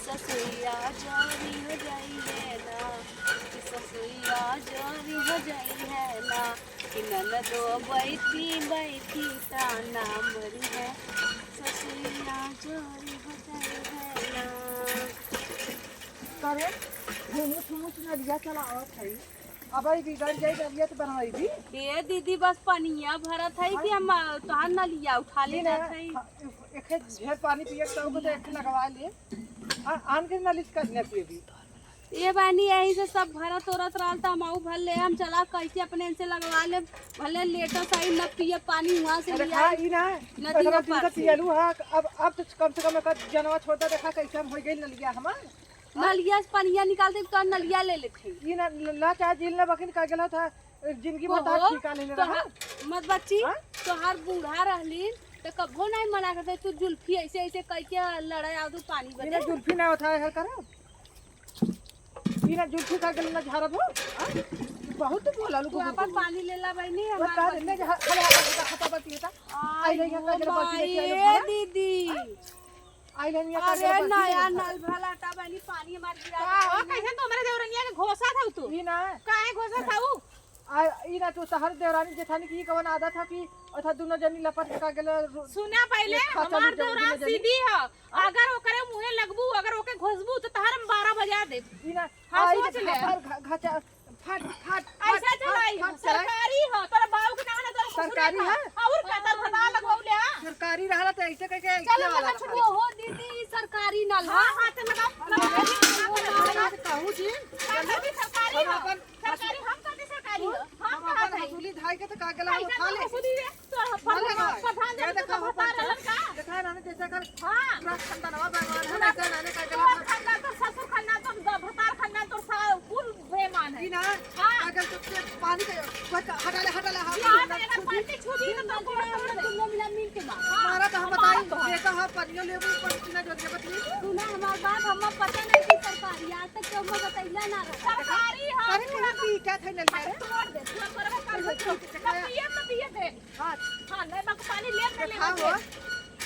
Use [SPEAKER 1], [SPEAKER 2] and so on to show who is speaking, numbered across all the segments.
[SPEAKER 1] ससुइया जोरी हो जाई है ना, कि ससुइया जोरी हो जाई है ना, कि ननदो बैठी बैठी ताना मरी है, ससुइया जोरी हो जाई है ना।
[SPEAKER 2] करे घूमूच घूमूच नदिया चलावत है। अब आई बिगड़ जाई नदिया तो बनवाई भी
[SPEAKER 1] ये दीदी बस पनिया भरत है कि हम तोहार नलिया उठा ले जात है।
[SPEAKER 2] एक ढेर पानी पिए तो को तो एक लगवा ले आन के नलिश करने पिए भी
[SPEAKER 1] ये बानी यही से सब भरत औरत रहल त हम भर ले हम चला कैसे अपने से लगवा ले भले लेटर सही न पिए पानी वहां से
[SPEAKER 2] अरे
[SPEAKER 1] लिया
[SPEAKER 2] खा ई ना
[SPEAKER 1] नदिया
[SPEAKER 2] दिन
[SPEAKER 1] पार
[SPEAKER 2] से पियलू हां अब तो कम से कम एक जनवा छोटा देखा कैसे हम हो गई नलिया हमार
[SPEAKER 1] नलिया से पनिया निकालते तो नलिया ले लेते
[SPEAKER 2] ई ना चाहे जिल ना बकिन का गेला था जिंदगी में ताक निकाले ले रहा
[SPEAKER 1] मत बच्ची तोहार बूढ़ा रहली तो कभो नहीं मना करते तू जुल्फी ऐसे ऐसे कह के लड़ाई आ तू पानी
[SPEAKER 2] इना
[SPEAKER 1] बदे
[SPEAKER 2] जुल्फी ना उठाए हर करा इना जुल्फी का गेला झारब हो बहुत बोला
[SPEAKER 1] तू अपन पानी ले ला बहनी
[SPEAKER 2] वो का ने खला खता बती था आई ले का गेला बती
[SPEAKER 1] ए दीदी
[SPEAKER 2] आई ले का
[SPEAKER 1] अरे नया नल भला टा बहनी पानी हमार गिरा
[SPEAKER 3] कैसे तो मेरे देवरनिया के घोसा था तू
[SPEAKER 2] ई ना
[SPEAKER 3] काहे घोसा था ऊ
[SPEAKER 2] ई ना तो शहर देवरानी जेठानी की कवन आदत था कि अथा दोनों जनी लपट का गेला
[SPEAKER 3] सुना पहले हमार देवरान सीधी है अगर ओकरे मुंहे लगबू अगर ओके घोसबू तो तहर हम 12 बजा दे
[SPEAKER 2] ई ना
[SPEAKER 3] हाँ, सोच ले।
[SPEAKER 2] घाचा फट फट
[SPEAKER 3] ऐसा चलाई सरकारी है तोरा बाबू के नाम ना तोरा
[SPEAKER 2] सरकारी है?
[SPEAKER 3] और का तर फटा लगौले
[SPEAKER 2] सरकारी रहला तो ऐसे कह के
[SPEAKER 1] चलो लगा छोड़ो हो दीदी सरकारी नल
[SPEAKER 3] हां हाथ लगा
[SPEAKER 2] कहू जी
[SPEAKER 3] सरकारी है सरकारी हम कहते सरकारी है
[SPEAKER 2] हम अपन हसूली धाई के तो का गेला उठा ले
[SPEAKER 3] सुनी रे तोरा प्रधान
[SPEAKER 2] ये
[SPEAKER 3] जी
[SPEAKER 2] देखा
[SPEAKER 3] तो
[SPEAKER 2] हो
[SPEAKER 3] बता रहलन का
[SPEAKER 2] देखा ना जैसे कर
[SPEAKER 3] हां
[SPEAKER 2] पूरा खंडनवा भगवान है ऐसा ना का
[SPEAKER 3] तो
[SPEAKER 2] गेला
[SPEAKER 3] खन्ना तो ससुर खन्ना तो भतार खन्ना तो कुल बेमान है
[SPEAKER 2] ई ना
[SPEAKER 3] हाँ।
[SPEAKER 2] अगर सबसे पानी के हटा ले
[SPEAKER 3] यार मेरा पलटी छुटी तो
[SPEAKER 1] तुम मिला मिल के बात
[SPEAKER 2] हमारा तो हम बताई ये तो हम पनियो लेबू पर किना जो बतली
[SPEAKER 1] सुना हमार बात हम पता नहीं कि सरकारी आज तक क्यों बतैला ना रहा
[SPEAKER 3] सरकारी है
[SPEAKER 2] अरे मेरा पी क्या थे ले
[SPEAKER 3] तोड़ दे तू पर कर पिए दे
[SPEAKER 2] हां
[SPEAKER 3] हां ले मक पानी ले ले
[SPEAKER 2] खाओ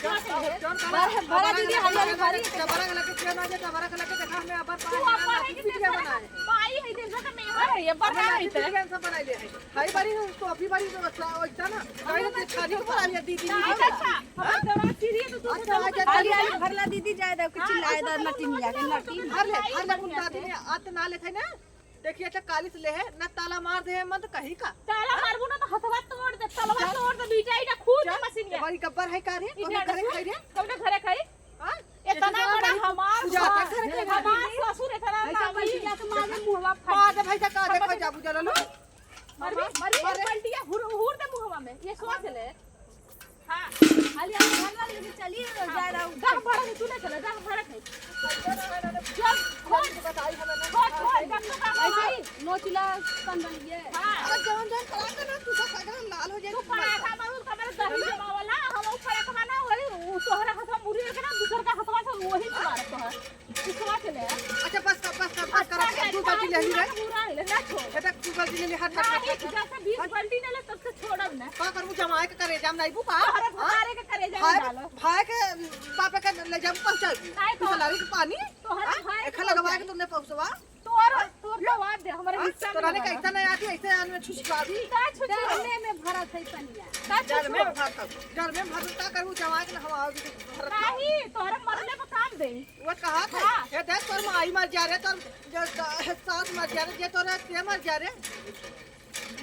[SPEAKER 1] बड़ा दीदी हमारे
[SPEAKER 2] बारी जबरा लगे के ना जबरा लगे देखा हमें अबर पानी पीछे बनाए
[SPEAKER 3] माई है दिन से मेवा है ये बना है
[SPEAKER 2] है सब बना ले हाई बारी तो अभी बारी तो अच्छा ना गाड़ी के छानी को बना लिया दीदी
[SPEAKER 3] अच्छा हम दवा सीरी तो तू
[SPEAKER 2] अच्छा
[SPEAKER 1] आली भरला दीदी जाए दो कि चिल्लाए दो नटिनिया के नटी
[SPEAKER 2] हर ले उन दादी ने आत ना ले थे ना देखिए अच्छा 40 ले है ना ताला मार दे मत कहीं का
[SPEAKER 3] ताला मारबू ना तो हथवा तोड़ दे तलवा तोड़ दे बीटा इटा खूब मशीन है
[SPEAKER 2] बड़ी गब्बर है का रे कौन करे खाई रे
[SPEAKER 3] कौन घरे खाई
[SPEAKER 2] हां
[SPEAKER 3] इतना बड़ा हमार हमार ससुर इतना
[SPEAKER 1] ऐसा बल्टी जाके मारे मुंहवा
[SPEAKER 2] मार दे भाई का देखो जाबू जरा लो
[SPEAKER 3] मरी पलटिया हुर दे मुंहवा में ये सोच ले हां
[SPEAKER 1] खाली भरला लेके चली जाए रहा
[SPEAKER 3] जा भरा के तू ले चला जा भरा के जब
[SPEAKER 2] खोल बताई हमें
[SPEAKER 1] ऐसे ही नोचिला कन बन गए
[SPEAKER 3] हां
[SPEAKER 2] जौन जौन करा के ना तू का लाल हो जाए
[SPEAKER 3] तू पराठा मारू कमर दही जमावला हम ऊपर कमाना होई तोहरा हाथ में मुरी के ना दूसर का हाथ में वही मार तोहर तू सोच ले
[SPEAKER 2] अच्छा बस कर तू गलती ले ली रे
[SPEAKER 3] पूरा ले ना छोड़
[SPEAKER 2] बेटा तू गलती ले ली हट
[SPEAKER 3] जैसे 20 बाल्टी ने ले तब से छोड़ब ना
[SPEAKER 2] का करू जमाए के करे जाम नहीं बुका
[SPEAKER 3] अरे भतारे के करे जा डालो
[SPEAKER 2] भाई के पापा के ले जाम पहुंचा
[SPEAKER 3] काय तो
[SPEAKER 2] लारी के पानी
[SPEAKER 3] तोहरा भाई
[SPEAKER 2] एक लगवा के तुमने पहुंचवा
[SPEAKER 3] तोर लवा दे हमारे हिस्सा
[SPEAKER 2] तो रानी कैसा नहीं आती ऐसे आन में छुछवा दी
[SPEAKER 3] का छुटे
[SPEAKER 1] डरने में भरा थे पनिया
[SPEAKER 3] का
[SPEAKER 2] जल में
[SPEAKER 3] छुटे
[SPEAKER 2] भर का करू जमाए के हम आओगे
[SPEAKER 3] नहीं तोहरा मरने पे काम दे
[SPEAKER 2] वो कहा था ये देख तोर माई मर जा रे तोर जो सास मर जा रे ये तोर ते मर जा रे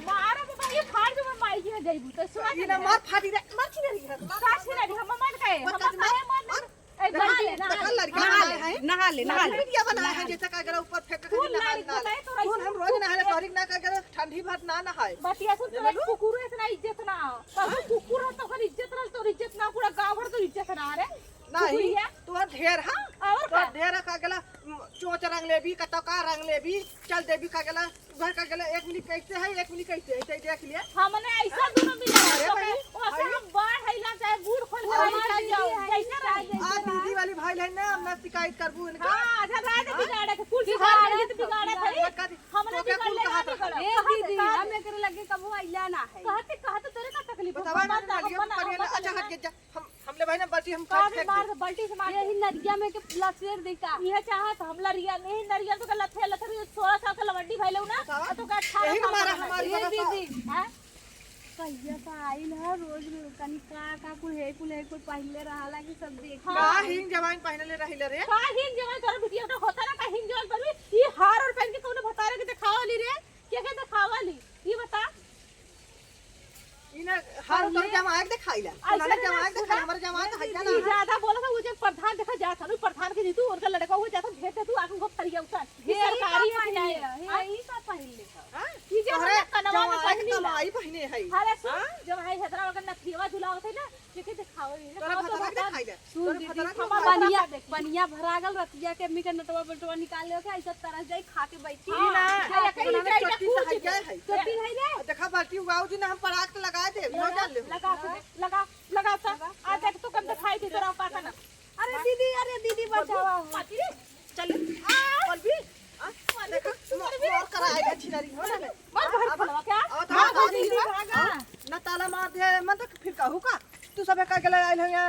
[SPEAKER 3] मारा तो भाई फाड़ जो मैं माई की जाइबू तो सुना
[SPEAKER 2] ये ना मार फाड़ी रे मार छी रे
[SPEAKER 3] का छी रे हम मन काए हम काहे मन ए
[SPEAKER 2] नहा
[SPEAKER 3] गली
[SPEAKER 2] ले नहा लड़का बनाए हैं
[SPEAKER 1] नहा ले
[SPEAKER 2] वीडियो बनाए हैं जैसे का अगर ऊपर फेंक के नहा कौन हम रोज नहाले तोरिक ना का अगर ठंडी भात ना नहाए
[SPEAKER 3] बतिया सुन तो कुकुर इतना इज्जत ना तब कुकुर हो तो कर इज्जत ना तो इज्जत ना पूरा गांव भर तो इज्जत ना रे
[SPEAKER 2] नहीं तू ढेर हां
[SPEAKER 3] और
[SPEAKER 2] तो ढेर का गला चोच रंग ले भी कतका रंग ले भी चल दे भी का गला घर का गला एक मिनट कैसे है एक मिनट कैसे ऐसे देख लिया
[SPEAKER 3] हमने ऐसा दोनों मिला है ओ सब बाढ़ हैला चाहे बूढ़ खोल के जाओ कैसे रहे
[SPEAKER 2] आ दीदी वाली भाई है ना हम ना शिकायत करबू इनका
[SPEAKER 3] हां अच्छा रात बिगाड़े के कुल बिगाड़ के बिगाड़े खरी हमने बिगाड़ ले
[SPEAKER 2] कहा
[SPEAKER 1] ए दीदी हमें करे लगे कबो आइला ना है
[SPEAKER 3] कहते तेरे का तकलीफ
[SPEAKER 2] बतावा ना लिया अच्छा हट के जा हम ले भाई ना बल्टी हम काट फेंक
[SPEAKER 3] मार बाल्टी से मार
[SPEAKER 1] यही नदिया में के लसेर दिका
[SPEAKER 3] ये चाहत हम लरिया नहीं नरिया तो का लथे लथे 16 साल का लवंडी भइलौ ना
[SPEAKER 2] बतावा।
[SPEAKER 3] तो का 18
[SPEAKER 2] यही
[SPEAKER 3] साल
[SPEAKER 2] हमारा
[SPEAKER 3] का
[SPEAKER 2] हमारी
[SPEAKER 1] ये
[SPEAKER 2] बगल
[SPEAKER 1] दीदी
[SPEAKER 3] हैं
[SPEAKER 1] कहिया का आइल है रोज कनी का कुल है कुल पहले रहला कि सब देख
[SPEAKER 2] का हिंग जवाइन पहनले रहिल रे
[SPEAKER 3] का हिन जवान तोर बिटिया तो होता ना का हिन जवान पर भी ये हार और पहन के कौन बता रहे कि दिखावली रे के दिखावली ये बता
[SPEAKER 2] इने हर तोर जमाए दिखाइला उन्होंने जमाए दिखाई हमारे जमाए तो हैया
[SPEAKER 3] ये
[SPEAKER 2] ना
[SPEAKER 3] ज्यादा बोला था वो जो प्रधान देखा जा था प्रधान के जीतू और का लड़का हो जाता भेट तू आके को करिया उतर ये सरकारी है कि नहीं
[SPEAKER 1] है ई का पहले का
[SPEAKER 3] ये जो
[SPEAKER 2] तोहरे
[SPEAKER 3] कनवा में
[SPEAKER 2] जमाए
[SPEAKER 3] पहनी
[SPEAKER 2] कमाई पहने है
[SPEAKER 3] अरे सुन जब है हेदरा वगन नथिया झुला होते ना के दिखावली
[SPEAKER 2] तोरे फतरा दिखाइला
[SPEAKER 1] सुन
[SPEAKER 2] तोरे
[SPEAKER 1] दीदी
[SPEAKER 2] फतरा
[SPEAKER 1] खमा बनिया बनिया भरागल रतिया के अम्मी के नटवा बटवा निकाल ले के ऐसा तरह जाई खा के बैठी
[SPEAKER 3] हाँ,
[SPEAKER 2] ना
[SPEAKER 3] है, कहीं
[SPEAKER 2] उन्होंने
[SPEAKER 3] जाइए,
[SPEAKER 2] चोटी
[SPEAKER 3] पूछ
[SPEAKER 2] से हैया
[SPEAKER 3] दे।
[SPEAKER 2] है
[SPEAKER 1] चोटी है रे
[SPEAKER 2] देखा बाल्टी उगाओ जी ना हम पराग लगा दे हो जान ले
[SPEAKER 3] लगा सा आ देख तू कब दिखाई दे तेरा का ना
[SPEAKER 1] अरे दीदी बचावा
[SPEAKER 3] पाती
[SPEAKER 2] चल बोल भी देखा मोर कराएगा छिनारी हो ना
[SPEAKER 3] मार भर फलवा क्या
[SPEAKER 2] अब तो ना ताला मार दे मन तक फिर कहू का तू सब का गेला आइल है